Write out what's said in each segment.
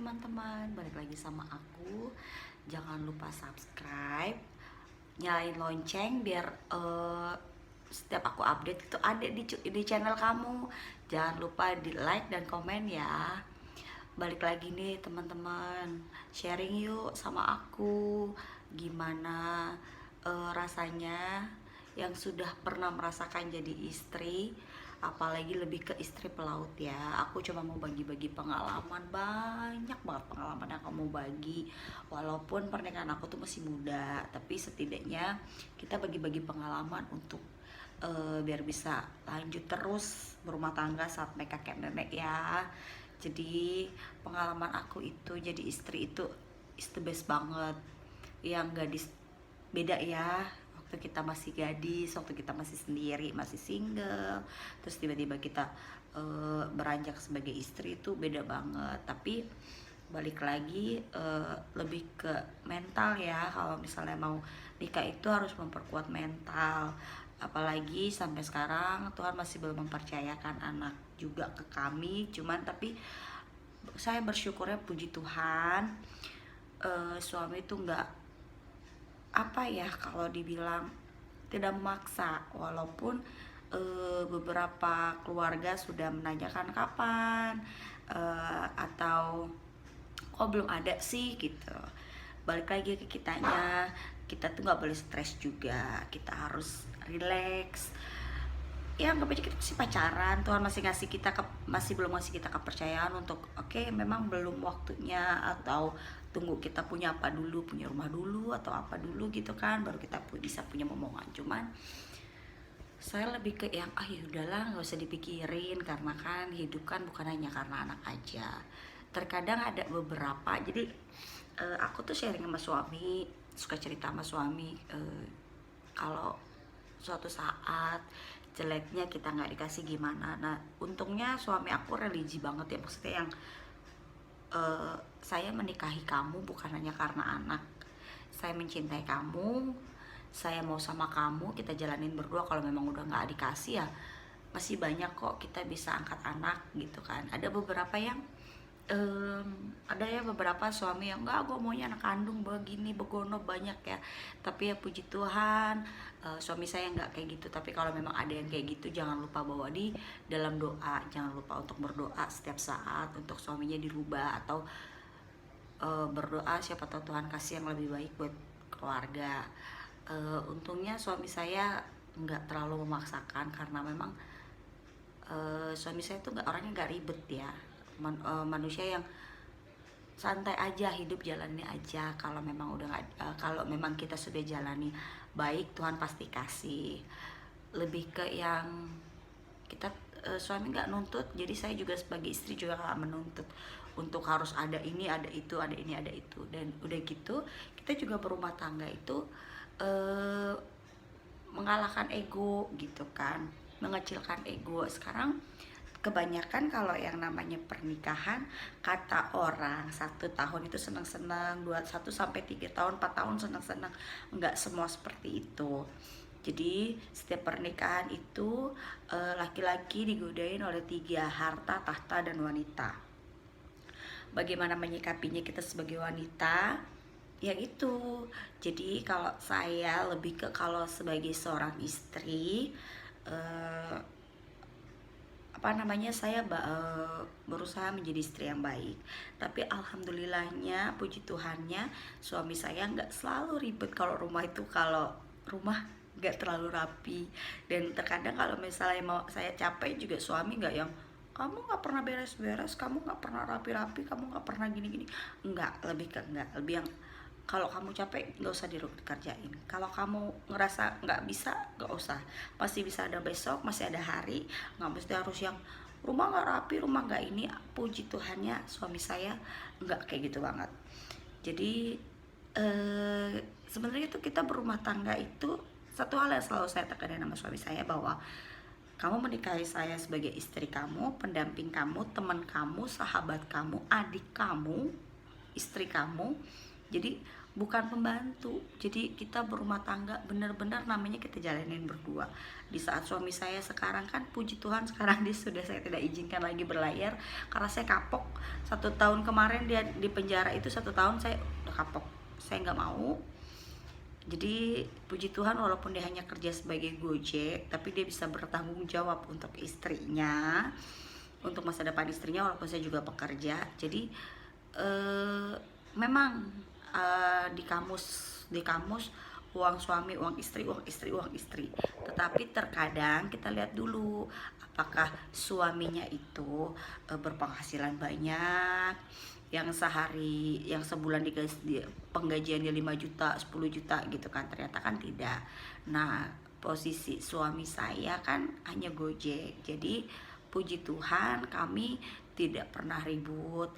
teman-teman, balik lagi sama aku. Jangan lupa subscribe, nyalain lonceng biar setiap aku update itu ada di channel kamu. Jangan lupa di like dan komen ya. Balik lagi nih teman-teman, sharing yuk sama aku. Gimana rasanya yang sudah pernah merasakan jadi istri, apalagi lebih ke istri pelaut ya. Aku cuma mau bagi-bagi pengalaman, banyak banget pengalaman yang kamu bagi. Walaupun pernikahan aku tuh masih muda, tapi setidaknya kita bagi-bagi pengalaman untuk biar bisa lanjut terus berumah tangga sampai kakek nenek ya. Jadi pengalaman aku itu jadi istri itu is the best banget. Yang gadis beda ya, waktu kita masih gadis, waktu kita masih sendiri, masih single, terus tiba-tiba kita beranjak sebagai istri itu beda banget. Tapi balik lagi lebih ke mental ya. Kalau misalnya mau nikah itu harus memperkuat mental, apalagi sampai sekarang Tuhan masih belum mempercayakan anak juga ke kami. Cuman tapi saya bersyukurnya, puji Tuhan, suami itu nggak, apa ya, kalau dibilang tidak memaksa. Walaupun beberapa keluarga sudah menanyakan kapan, atau kok belum ada sih gitu. Balik lagi ke kitanya, kita tuh nggak boleh stres juga, kita harus relax ya. Anggap aja kita masih pacaran, Tuhan masih ngasih kita masih belum ngasih kita kepercayaan untuk oke, memang belum waktunya, atau tunggu kita punya apa dulu, punya rumah dulu atau apa dulu gitu kan, baru kita bisa punya momongan. Cuman saya lebih ke yang ya udahlah, nggak usah dipikirin, karena kan hidup kan bukan hanya karena anak aja. Terkadang ada beberapa, jadi aku tuh sharing sama suami, suka cerita sama suami kalau suatu saat jeleknya kita nggak dikasih gimana. Nah untungnya suami aku religi banget ya, maksudnya yang saya menikahi kamu bukan hanya karena anak, saya mencintai kamu, saya mau sama kamu, kita jalanin berdua. Kalau memang udah nggak dikasih ya masih banyak kok, kita bisa angkat anak gitu kan. Ada beberapa yang ada ya beberapa suami yang enggak, gue maunya anak kandung begini begono banyak ya. Tapi ya puji Tuhan, suami saya nggak kayak gitu. Tapi kalau memang ada yang kayak gitu, jangan lupa bawa di dalam doa, jangan lupa untuk berdoa setiap saat untuk suaminya dirubah, atau berdoa siapa tahu Tuhan kasih yang lebih baik buat keluarga. Untungnya suami saya nggak terlalu memaksakan, karena memang suami saya tuh orangnya nggak ribet ya. Manusia yang santai aja, hidup jalani aja. Kalau memang udah kalau memang kita sudah jalani baik, Tuhan pasti kasih. Lebih ke yang kita suami nggak nuntut, jadi saya juga sebagai istri juga nggak menuntut untuk harus ada ini, ada itu, ada ini, ada itu. Dan udah gitu kita juga berumah tangga itu mengalahkan ego gitu kan, mengecilkan ego. Sekarang kebanyakan kalau yang namanya pernikahan, kata orang 1 tahun itu senang-senang, 1 sampai 3 tahun, 4 tahun senang-senang. Enggak semua seperti itu. Jadi setiap pernikahan itu laki-laki digodain oleh 3: harta, tahta, dan wanita. Bagaimana menyikapinya kita sebagai wanita, ya itu. Jadi kalau saya lebih ke, kalau sebagai seorang istri, saya berusaha menjadi istri yang baik. Tapi alhamdulillahnya, puji Tuhannya, suami saya nggak selalu ribet kalau rumah nggak terlalu rapi. Dan terkadang kalau misalnya mau saya capek juga, suami nggak yang kamu nggak pernah beres-beres, kamu nggak pernah rapi-rapi, kamu nggak pernah gini-gini. Lebih yang kalau kamu capek nggak usah dikerjain, kalau kamu ngerasa nggak bisa nggak usah, masih bisa ada besok, masih ada hari. Nggak mesti harus yang rumah nggak rapi, rumah nggak ini. Puji Tuhannya suami saya nggak kayak gitu banget. Jadi sebenarnya itu kita berumah tangga itu satu hal yang selalu saya tekanin sama suami saya, bahwa kamu menikahi saya sebagai istri kamu, pendamping kamu, teman kamu, sahabat kamu, adik kamu, istri kamu. Jadi bukan pembantu, jadi kita berumah tangga benar-benar namanya kita jalanin berdua. Di saat suami saya sekarang kan puji Tuhan sekarang dia sudah saya tidak izinkan lagi berlayar karena saya kapok. 1 tahun kemarin dia di penjara itu, 1 tahun saya udah kapok, saya nggak mau. Jadi puji Tuhan walaupun dia hanya kerja sebagai Gojek, tapi dia bisa bertanggung jawab untuk istrinya, untuk masa depan istrinya, walaupun saya juga pekerja. Jadi memang di kamus uang suami, uang istri, uang istri, uang istri. Tetapi terkadang kita lihat dulu apakah suaminya itu berpenghasilan banyak, yang sehari, yang sebulan penggajiannya 5 juta, 10 juta gitu kan. Ternyata kan tidak. Nah, posisi suami saya kan hanya Gojek. Jadi puji Tuhan kami tidak pernah ribut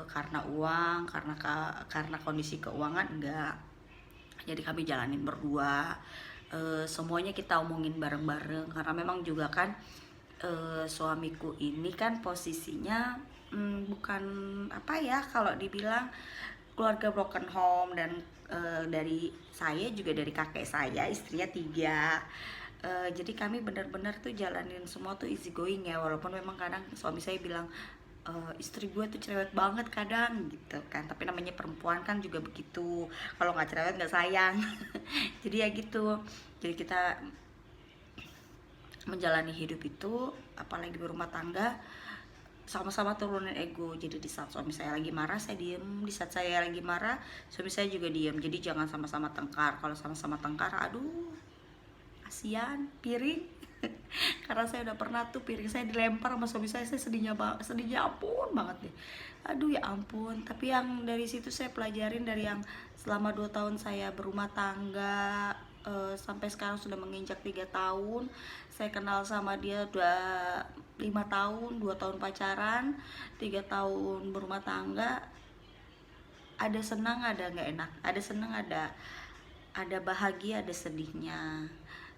karena uang, karena kondisi keuangan, enggak. Jadi kami jalanin berdua, semuanya kita omongin bareng-bareng karena memang juga kan suamiku ini kan posisinya bukan apa ya, kalau dibilang keluarga broken home, dan dari saya juga dari kakek saya istrinya 3. Jadi kami benar-benar tuh jalanin semua tuh easy going ya, walaupun memang kadang suami saya bilang istri gue tuh cerewet banget kadang gitu kan, tapi namanya perempuan kan juga begitu, kalau nggak cerewet nggak sayang. Jadi ya gitu, jadi kita menjalani hidup itu apalagi di rumah tangga sama-sama turunin ego. Jadi di saat suami saya lagi marah saya diem, di saat saya lagi marah suami saya juga diem. Jadi jangan sama-sama tengkar. Kalau sama-sama tengkar, aduh kasihan piring. Karena saya udah pernah tuh piring saya dilempar sama suami saya sedihnya ampun banget deh, aduh ya ampun. Tapi yang dari situ saya pelajarin, dari yang selama 2 tahun saya berumah tangga sampai sekarang sudah menginjak 3 tahun. Saya kenal sama dia udah 5 tahun, 2 tahun pacaran, 3 tahun berumah tangga. Ada senang, ada nggak enak, ada senang, ada bahagia, ada sedihnya.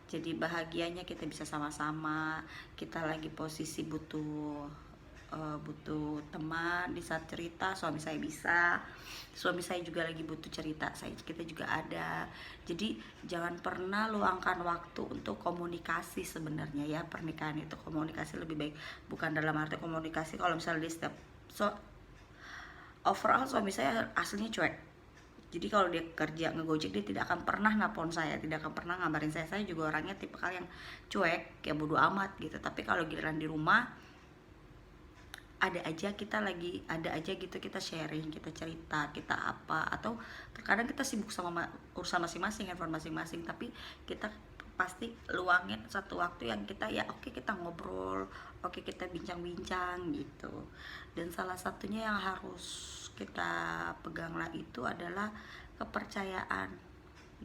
Jadi bahagianya kita bisa sama-sama, kita lagi posisi butuh teman di saat cerita, suami saya bisa, suami saya juga lagi butuh cerita, kita juga ada. Jadi jangan pernah luangkan waktu untuk komunikasi. Sebenarnya ya pernikahan itu komunikasi lebih baik, bukan dalam arti komunikasi kalau misalnya di step overall suami saya aslinya cuek. Jadi kalau dia kerja ngegojek dia tidak akan pernah nelpon saya, tidak akan pernah ngabarin saya. Saya juga orangnya tipe kali yang cuek, kayak bodo amat gitu. Tapi kalau giliran di rumah ada aja gitu, kita sharing, kita cerita, kita apa, atau terkadang kita sibuk sama urusan masing-masing, handphone masing-masing, tapi kita pasti luangin satu waktu yang kita ya oke, kita ngobrol, oke kita bincang-bincang gitu. Dan salah satunya yang harus kita peganglah itu adalah kepercayaan.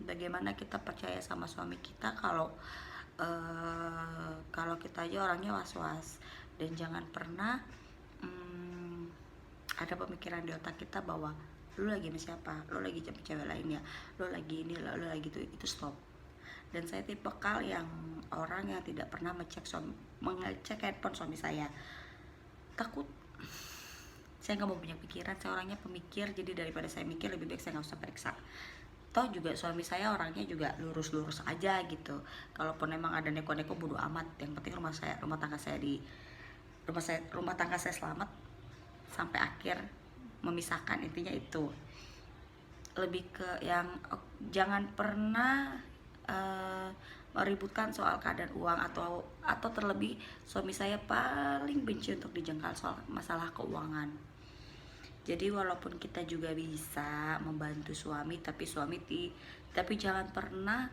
Bagaimana kita percaya sama suami kita kalau kita aja orangnya was-was. Dan jangan pernah ada pemikiran di otak kita bahwa lu lagi sama siapa, lu lagi sama cewek lain ya, lu lagi ini, lu lagi itu stop. Dan saya tipikal yang orang yang tidak pernah mengecek handphone suami saya, takut. Saya nggak mau punya pikiran, saya orangnya pemikir. Jadi daripada saya mikir, lebih baik saya nggak usah periksa. Toh juga suami saya orangnya juga lurus-lurus aja gitu. Kalaupun emang ada neko-neko bodo amat, yang penting rumah tangga saya selamat sampai akhir memisahkan, intinya itu. Lebih ke yang jangan pernah meributkan soal keadaan uang, atau terlebih suami saya paling benci untuk dijengkal soal masalah keuangan. Jadi walaupun kita juga bisa membantu suami, tapi jangan pernah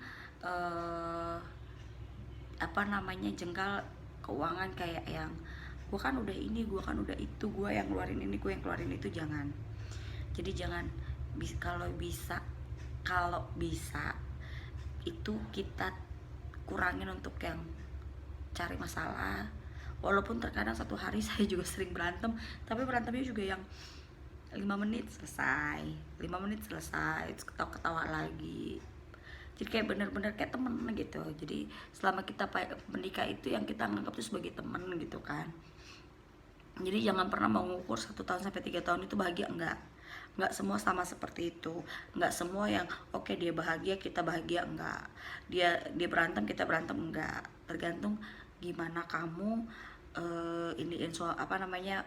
jengkal keuangan, kayak yang gue kan udah ini, gue kan udah itu, gue yang keluarin ini, gue yang keluarin itu, jangan. Jadi jangan, kalau bisa itu kita kurangin untuk yang cari masalah. Walaupun terkadang satu hari saya juga sering berantem, tapi berantemnya juga yang 5 menit selesai, ketawa lagi. Jadi kayak bener-bener kayak temen gitu. Jadi selama kita menikah itu yang kita anggap itu sebagai temen gitu kan. Jadi jangan pernah mengukur 1 tahun sampai 3 tahun itu bahagia, enggak. Nggak semua sama seperti itu, nggak semua yang oke dia bahagia kita bahagia, enggak. Dia berantem kita berantem, enggak. Tergantung gimana kamu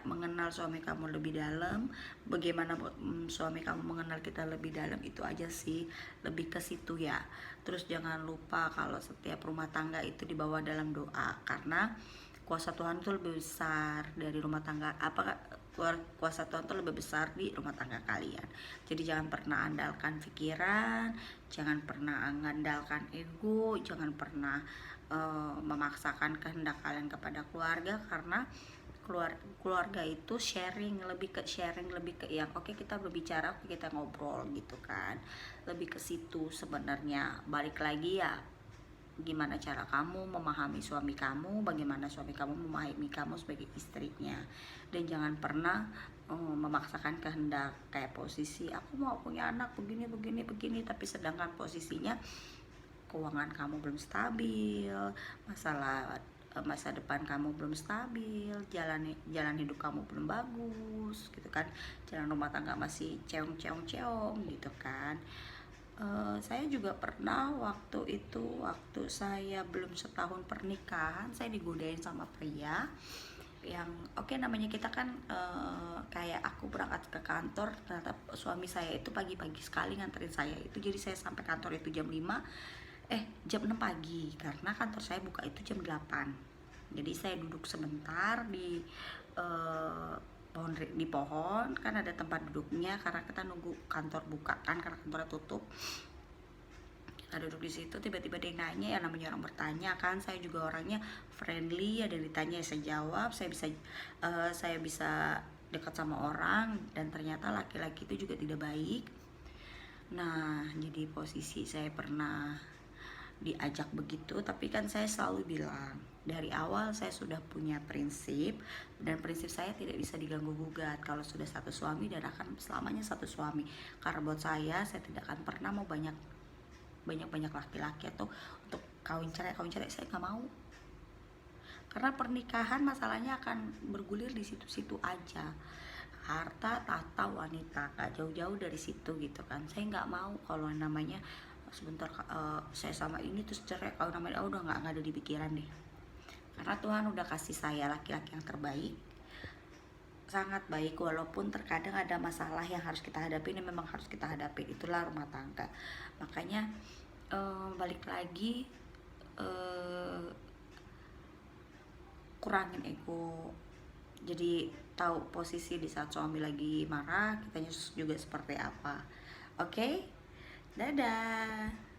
mengenal suami kamu lebih dalam, bagaimana suami kamu mengenal kita lebih dalam, itu aja sih, lebih ke situ ya. Terus jangan lupa kalau setiap rumah tangga itu dibawa dalam doa, karena kuasa Tuhan itu lebih besar dari rumah tangga kuasa Tuhan itu lebih besar di rumah tangga kalian. Jadi jangan pernah andalkan pikiran, jangan pernah mengandalkan ego, jangan pernah memaksakan kehendak kalian kepada keluarga, karena keluarga itu lebih ke yang oke, kita berbicara, oke, kita ngobrol gitu kan, lebih ke situ sebenarnya. Balik lagi ya, gimana cara kamu memahami suami kamu, bagaimana suami kamu memahami kamu sebagai istrinya. Dan jangan pernah memaksakan kehendak, kayak posisi aku mau punya anak begini begini begini, tapi sedangkan posisinya keuangan kamu belum stabil, masa depan kamu belum stabil, jalan hidup kamu belum bagus gitu kan, jalan rumah tangga masih ceong gitu kan. Saya juga pernah waktu saya belum setahun pernikahan, saya digodain sama pria yang oke, namanya kita kan kayak aku berangkat ke kantor, ternyata suami saya itu pagi-pagi sekali nganterin saya itu, jadi saya sampai kantor itu jam 6 pagi, karena kantor saya buka itu jam 8. Jadi saya duduk sebentar di pohon kan ada tempat duduknya, karena kita nunggu kantor buka kan, karena kantornya tutup. Kita duduk di situ, tiba-tiba dia nanya, ya namanya orang bertanya kan, saya juga orangnya friendly, ada yang ditanya saya jawab, saya bisa dekat sama orang, dan ternyata laki-laki itu juga tidak baik. Nah, jadi posisi saya pernah diajak begitu, tapi kan saya selalu bilang dari awal saya sudah punya prinsip, dan prinsip saya tidak bisa diganggu gugat kalau sudah satu suami, dan akan selamanya satu suami. Karena buat saya tidak akan pernah mau banyak laki-laki atau untuk kawin cerai, saya nggak mau. Karena pernikahan masalahnya akan bergulir di situ-situ aja, harta, tahta, wanita, gak jauh-jauh dari situ gitu kan. Saya nggak mau kalau namanya sebentar saya sama ini terus cerai, kalau namanya udah nggak ada di pikiran deh. Karena Tuhan udah kasih saya laki-laki yang terbaik, sangat baik, walaupun terkadang ada masalah yang harus kita hadapi, ini memang harus kita hadapi, itulah rumah tangga. Makanya balik lagi, kurangin ego, jadi tahu posisi di saat suami lagi marah, kitanya juga seperti apa. Oke, dadah.